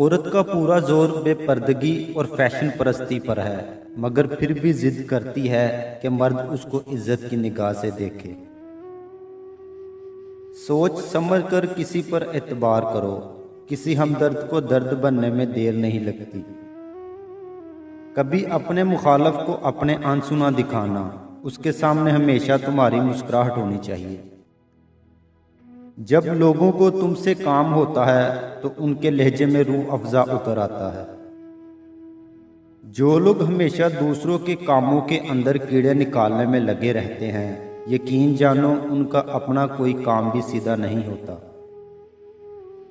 عورت کا پورا زور بے پردگی اور فیشن پرستی پر ہے، مگر پھر بھی ضد کرتی ہے کہ مرد اس کو عزت کی نگاہ سے دیکھے۔ سوچ سمجھ کر کسی پر اعتبار کرو، کسی ہمدرد کو درد بننے میں دیر نہیں لگتی۔ کبھی اپنے مخالف کو اپنے آنسو نہ دکھانا، اس کے سامنے ہمیشہ تمہاری مسکراہٹ ہونی چاہیے۔ جب لوگوں کو تم سے کام ہوتا ہے تو ان کے لہجے میں روح افزا اتر آتا ہے۔ جو لوگ ہمیشہ دوسروں کے کاموں کے اندر کیڑے نکالنے میں لگے رہتے ہیں، یقین جانو ان کا اپنا کوئی کام بھی سیدھا نہیں ہوتا۔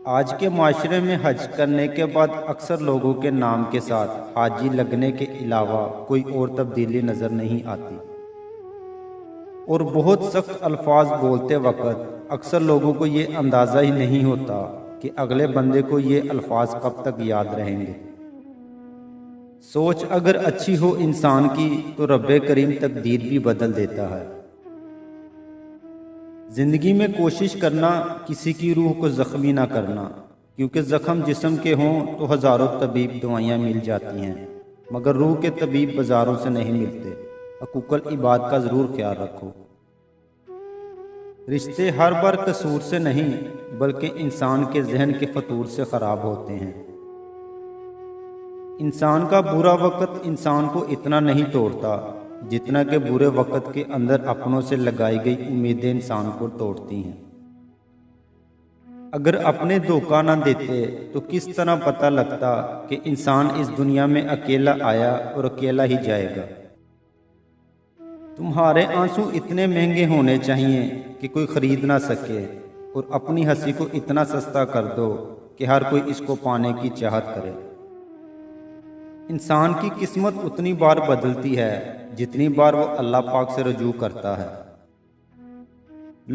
آج کے معاشرے میں حج کرنے کے بعد اکثر لوگوں کے نام کے ساتھ حاجی لگنے کے علاوہ کوئی اور تبدیلی نظر نہیں آتی، اور بہت سخت الفاظ بولتے وقت اکثر لوگوں کو یہ اندازہ ہی نہیں ہوتا کہ اگلے بندے کو یہ الفاظ کب تک یاد رہیں گے۔ سوچ اگر اچھی ہو انسان کی تو رب کریم تقدیر بھی بدل دیتا ہے۔ زندگی میں کوشش کرنا کسی کی روح کو زخمی نہ کرنا، کیونکہ زخم جسم کے ہوں تو ہزاروں طبیب دوائیاں مل جاتی ہیں، مگر روح کے طبیب بازاروں سے نہیں ملتے۔ حقوق العباد کا ضرور خیال رکھو۔ رشتے ہر بار قصور سے نہیں بلکہ انسان کے ذہن کے فطور سے خراب ہوتے ہیں۔ انسان کا برا وقت انسان کو اتنا نہیں توڑتا جتنا کہ برے وقت کے اندر اپنوں سے لگائی گئی امیدیں انسان کو توڑتی ہیں۔ اگر اپنے دھوکہ نہ دیتے تو کس طرح پتہ لگتا کہ انسان اس دنیا میں اکیلا آیا اور اکیلا ہی جائے گا۔ تمہارے آنسو اتنے مہنگے ہونے چاہیے کہ کوئی خرید نہ سکے، اور اپنی ہنسی کو اتنا سستا کر دو کہ ہر کوئی اس کو پانے کی چاہت کرے۔ انسان کی قسمت اتنی بار بدلتی ہے جتنی بار وہ اللہ پاک سے رجوع کرتا ہے۔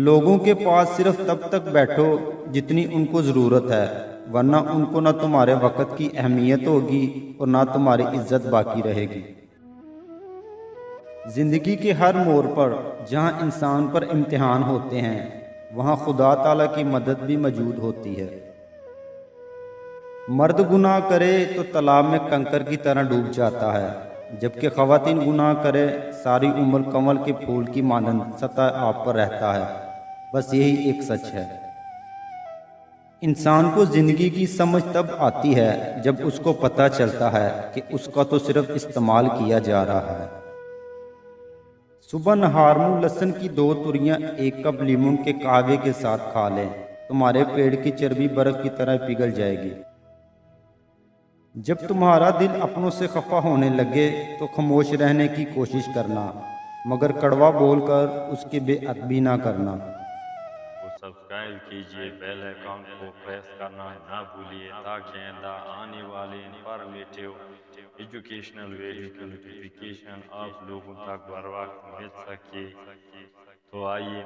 لوگوں کے پاس صرف تب تک بیٹھو جتنی ان کو ضرورت ہے، ورنہ ان کو نہ تمہارے وقت کی اہمیت ہوگی اور نہ تمہاری عزت باقی رہے گی۔ زندگی کے ہر موڑ پر جہاں انسان پر امتحان ہوتے ہیں، وہاں خدا تعالیٰ کی مدد بھی موجود ہوتی ہے۔ مرد گناہ کرے تو تالاب میں کنکر کی طرح ڈوب جاتا ہے، جبکہ خواتین گناہ کرے ساری عمر کمل کے پھول کی مانند سطح آب پر رہتا ہے۔ بس یہی ایک سچ ہے۔ انسان کو زندگی کی سمجھ تب آتی ہے جب اس کو پتہ چلتا ہے کہ اس کا تو صرف استعمال کیا جا رہا ہے۔ صبح نہار منہ لہسن کی 2 توریاں 1 کپ لیموں کے قہوے کے ساتھ کھا لیں، تمہارے پیٹ کی چربی برف کی طرح پگھل جائے گی۔ جب تمہارا دل اپنوں سے خفا ہونے لگے تو خاموش رہنے کی کوشش کرنا، مگر کڑوا بول کر اس کی بے ادبی نہ کرنا۔ سبسکرائب کیجئے، بیل آئیکن کو پریس کرنا نہ بھولیے تاکہ آئندہ آنے والے انفارمیٹیو ایجوکیشنل ویڈیو کی نوٹیفیکیشن آپ لوگوں تک بر وقت مل سکے۔ تو آئیے